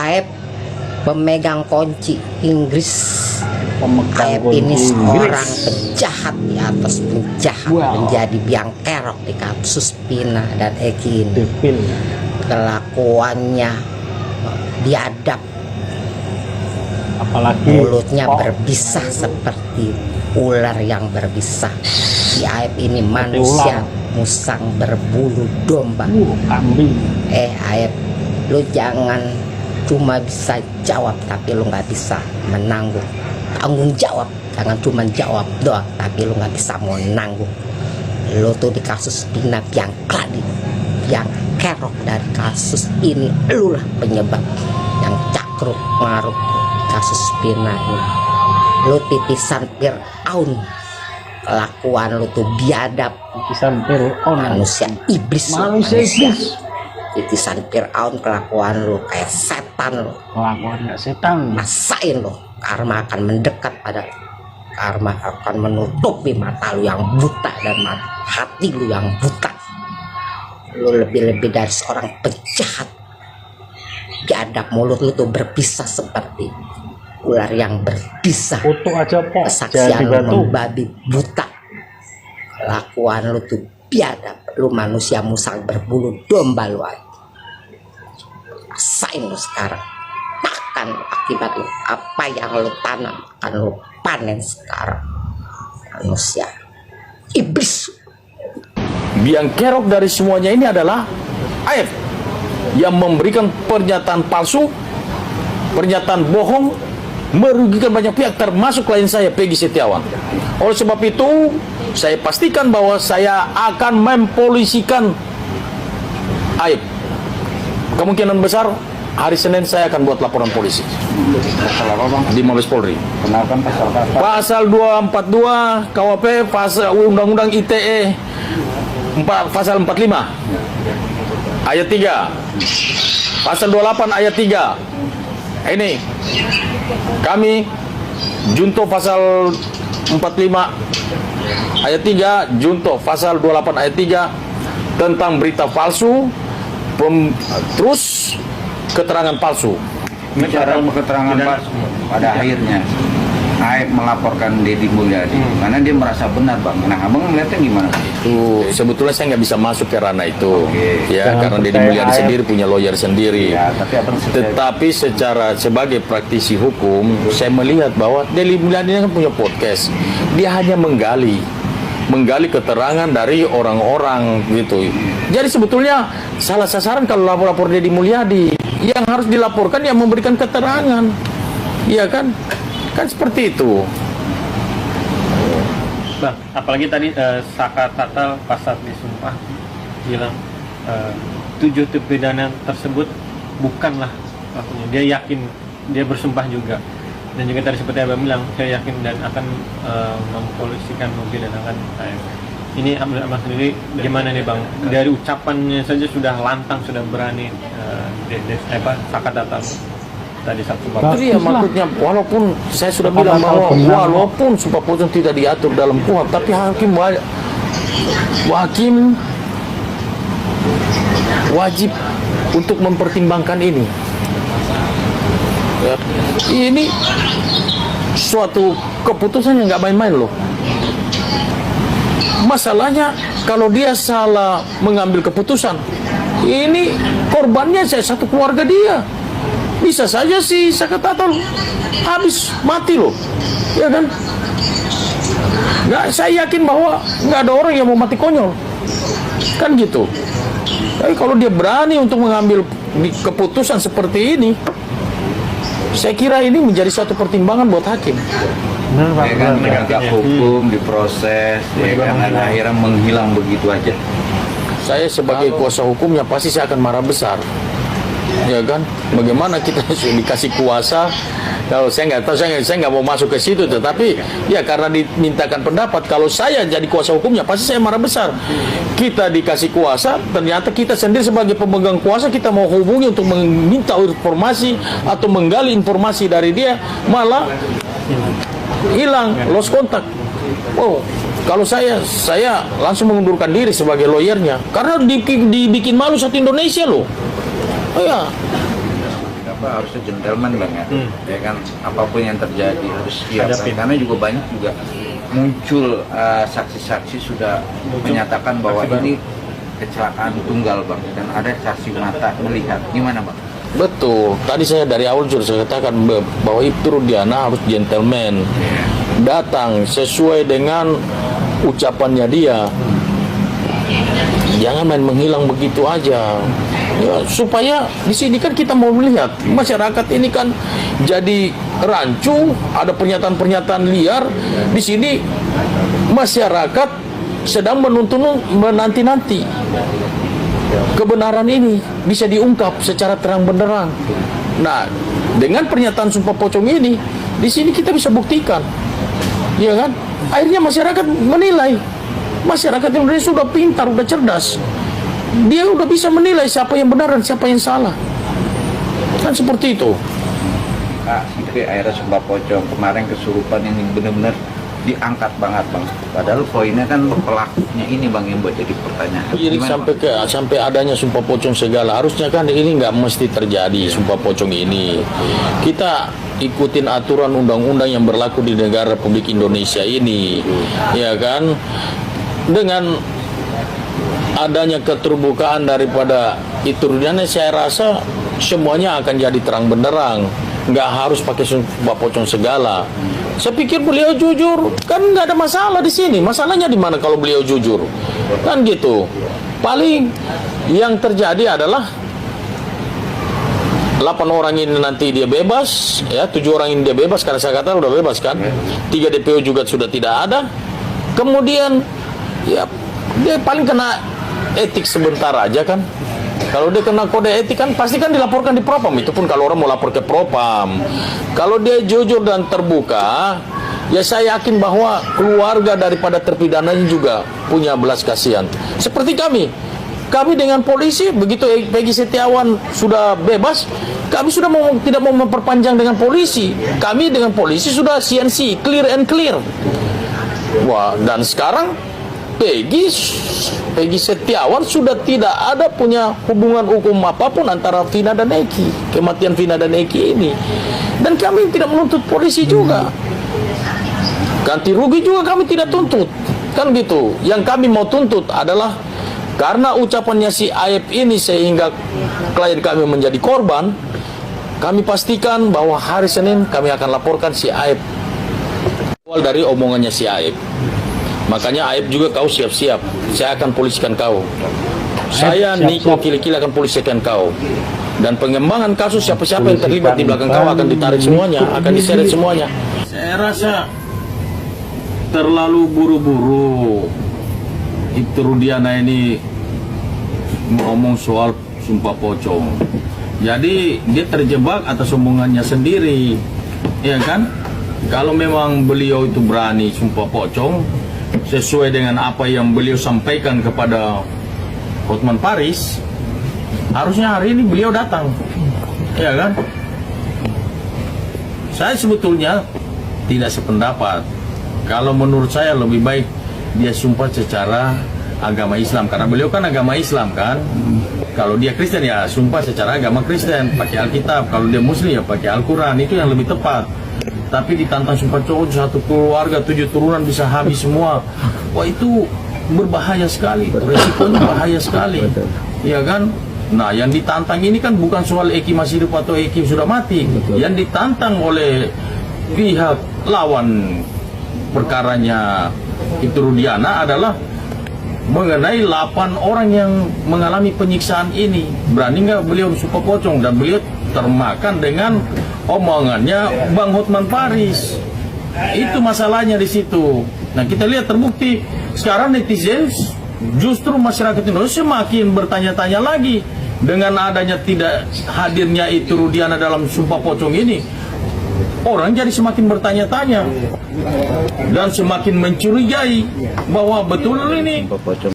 Aep pemegang kunci Inggris. Aep pemegang ini kunci seorang Inggris. penjahat di atas penjahat, Wow. menjadi biang kerok di kasus Pina dan Eki ini. Devil. Kelakuannya biadab, Apalagi mulutnya berbisa seperti ular yang berbisa. Si Aep ini manusia musang berbulu domba. Kambing. Aep, lu jangan cuma bisa jawab tapi lu nggak bisa menanggung tanggung jawab. Jangan cuma jawab doang tapi lu nggak bisa mau nanggung. Lu tuh di kasus Pina yang kladi, yang kerok dari kasus ini, lu lah penyebab yang cakruk maruk kasus Pina ini. Lu titisan Fir'aun, kelakuan lu tuh biadab, Titisan Fir'aun. manusia iblis, Manusia iblis. titisan Fir'aun, kelakuan lu kayak setan lu. Kelakuannya setan. Rasain lu, karma akan mendekat pada, karma akan menutupi mata lu yang buta dan hati lu yang buta. Lu lebih-lebih dari seorang penjahat biadab. Mulut lu tuh berpisah seperti ular yang berbisa. Foto aja Pak. Kesaksian Jadi lu batu. membabi buta. Kelakuan lu tuh biadab. Lu manusia musang berbulu domba lu aja. Rasain lu sekarang. Makan akibat lu. Apa yang lu tanam akan lu panen sekarang. Manusia iblis. Biang kerok dari semuanya ini adalah Aep yang memberikan pernyataan palsu, pernyataan bohong, merugikan banyak pihak termasuk klien saya Peggy Setiawan. Oleh sebab itu saya pastikan bahwa saya akan mempolisikan Aep. Kemungkinan besar hari Senin saya akan buat laporan polisi Pasal apa Bang? di Mabes Polri. Kenapa pasal apa? Pasal 242 KUHP, pasal Undang-Undang ITE pasal 45 ayat 3, pasal 28 ayat 3. Ini kami junto pasal 45 ayat 3, junto pasal 28 ayat 3 tentang berita palsu, terus keterangan palsu. Bicara keterangan palsu, pada akhirnya Aep melaporkan Deddy Mulyadi karena dia merasa benar Bang. Nah Abang melihatnya gimana? Itu sebetulnya saya nggak bisa masuk ke ranah itu. Oke. Ya, Jangan karena Deddy percaya Mulyadi Aep. sendiri punya lawyer sendiri. Ya, tapi Abang Tetapi sebagai praktisi hukum, saya melihat bahwa Deddy Mulyadi ini kan punya podcast. Dia hanya menggali keterangan dari orang-orang gitu. Jadi sebetulnya salah sasaran kalau lapor Deddy Mulyadi. Yang harus dilaporkan yang memberikan keterangan. Iya kan? Kan seperti itu. Bang, apalagi tadi Saka Tatal pas saat disumpah bilang 7 terpidana tersebut bukanlah pelakunya. Dia yakin, dia bersumpah juga. Dan juga tadi seperti Abang bilang, saya yakin dan akan mempolisikan mobil dan akan ini Abang sendiri gimana nih Bang? Dari ucapannya saja sudah lantang, sudah berani Saka Tatal tadi satu bapak. Itu dia maksudnya, walaupun saya sudah bilang bahwa walaupun sumpah putusan tidak diatur dalam KUHP, tapi hakim wajib untuk mempertimbangkan ini. Ya, ini suatu keputusan yang nggak main-main loh. Masalahnya kalau dia salah mengambil keputusan, ini korbannya saya satu keluarga dia. Bisa saja sih Saka Tatal habis mati loh, ya kan? Nggak, saya yakin bahwa nggak ada orang yang mau mati konyol, kan gitu. Tapi kalau dia berani untuk mengambil keputusan seperti ini, saya kira ini menjadi suatu pertimbangan buat hakim. ya kan penegak hukum diproses, ya kan dan akhirnya menghilang begitu aja. Saya sebagai kuasa hukumnya pasti saya akan marah besar. Ya kan, bagaimana kita dikasih kuasa? Kalau saya nggak tahu, saya nggak mau masuk ke situ, tetapi ya karena dimintakan pendapat, kalau saya jadi kuasa hukumnya pasti saya marah besar. Kita dikasih kuasa, ternyata kita sendiri sebagai pemegang kuasa kita mau hubungi untuk meminta informasi atau menggali informasi dari dia, malah hilang, lost contact. Oh, kalau saya langsung mengundurkan diri sebagai lawyernya karena dibikin malu satu Indonesia loh. Oh ya, harusnya gentleman bang ya, ya kan apapun yang terjadi harus siap Hadapin. karena juga banyak juga muncul saksi-saksi sudah menyatakan bahwa ini kecelakaan tunggal bang dan ada saksi mata melihat gimana bang? Betul. Tadi saya dari awal sudah saya katakan bahwa Ibtu Rudiana harus gentleman. Datang sesuai dengan ucapannya dia. Jangan main menghilang begitu aja. Ya, supaya di sini kan kita mau melihat masyarakat ini kan jadi rancu, ada pernyataan-pernyataan liar. Di sini masyarakat sedang menanti-nanti kebenaran ini bisa diungkap secara terang benderang. Nah, dengan pernyataan Sumpah Pocong ini, di sini kita bisa buktikan, ya kan? Akhirnya masyarakat menilai. Masyarakat Indonesia sudah pintar, sudah cerdas. Dia udah bisa menilai siapa yang benar dan siapa yang salah. Kan seperti itu. Sampai akhirnya Sumpah Pocong kemarin kesurupan ini benar-benar diangkat banget bang. Padahal poinnya kan pelakunya ini bang yang buat jadi pertanyaan. Jadi sampai adanya Sumpah Pocong segala, harusnya kan ini nggak mesti terjadi Sumpah Pocong ini. Kita ikutin aturan undang-undang yang berlaku di negara Republik Indonesia ini, ya kan? Dengan adanya keterbukaan daripada Ibtu Rudiana, saya rasa semuanya akan jadi terang benderang. Nggak harus pakai Sumpah Pocong segala. Saya pikir beliau jujur, kan nggak ada masalah di sini. Masalahnya di mana kalau beliau jujur? Kan gitu. Paling yang terjadi adalah 8 orang ini nanti dia bebas, ya 7 orang ini dia bebas karena saya kata udah bebas kan. 3 DPO juga sudah tidak ada. Kemudian ya dia paling kena etik sebentar aja kan. Kalau dia kena kode etik kan pasti kan dilaporkan di Propam. Itu pun kalau orang mau lapor ke Propam. Kalau dia jujur dan terbuka, ya saya yakin bahwa keluarga daripada terpidananya juga punya belas kasihan. Seperti kami dengan polisi, begitu Peggy Setiawan sudah bebas, kami sudah tidak mau memperpanjang dengan polisi. Kami dengan polisi sudah CNC, clear and clear. Wah, dan sekarang Peggy Setiawan sudah tidak ada punya hubungan hukum apapun antara Vina dan Eki, kematian Vina dan Eki ini. Dan kami tidak menuntut polisi juga. Ganti rugi juga kami tidak tuntut. Kan gitu. Yang kami mau tuntut adalah karena ucapannya si Aib ini sehingga klien kami menjadi korban, kami pastikan bahwa hari Senin kami akan laporkan si Aib. Awal dari omongannya si Aib. Makanya Aib juga kau siap-siap. Saya akan polisikan kau. Saya Niko Kili-Kili akan polisikan kau. Dan pengembangan kasus siapa-siapa yang terlibat di belakang kau akan ditarik semuanya, akan diseret semuanya. Saya rasa terlalu buru-buru Ibtu Rudiana ini ngomong soal Sumpah Pocong. Jadi dia terjebak atas omongannya sendiri, ya kan? Kalau memang beliau itu berani Sumpah Pocong sesuai dengan apa yang beliau sampaikan kepada Hotman Paris, harusnya hari ini beliau datang, ya kan? Saya sebetulnya tidak sependapat. Kalau menurut saya lebih baik dia sumpah secara agama Islam, karena beliau kan agama Islam kan. Kalau dia Kristen ya sumpah secara agama Kristen, pakai Alkitab. Kalau dia Muslim ya pakai Al-Quran, itu yang lebih tepat. Tapi ditantang Sumpah Pocong, satu keluarga 7 turunan bisa habis semua. Wah, itu berbahaya sekali, resikonya bahaya sekali, ya kan? Nah, yang ditantang ini kan bukan soal Eki masih hidup atau Eki sudah mati. Yang ditantang oleh pihak lawan perkaranya Ibtu Rudiana adalah mengenai 8 orang yang mengalami penyiksaan ini. Berani nggak beliau Sumpah Pocong? Dan beliau termakan dengan omongannya Bang Hotman Paris. Itu masalahnya di situ. Nah, kita lihat terbukti sekarang netizen, justru masyarakat Indonesia semakin bertanya-tanya lagi dengan adanya tidak hadirnya Ibtu Rudiana dalam Sumpah Pocong ini. Orang jadi semakin bertanya-tanya dan semakin mencurigai bahwa betul ini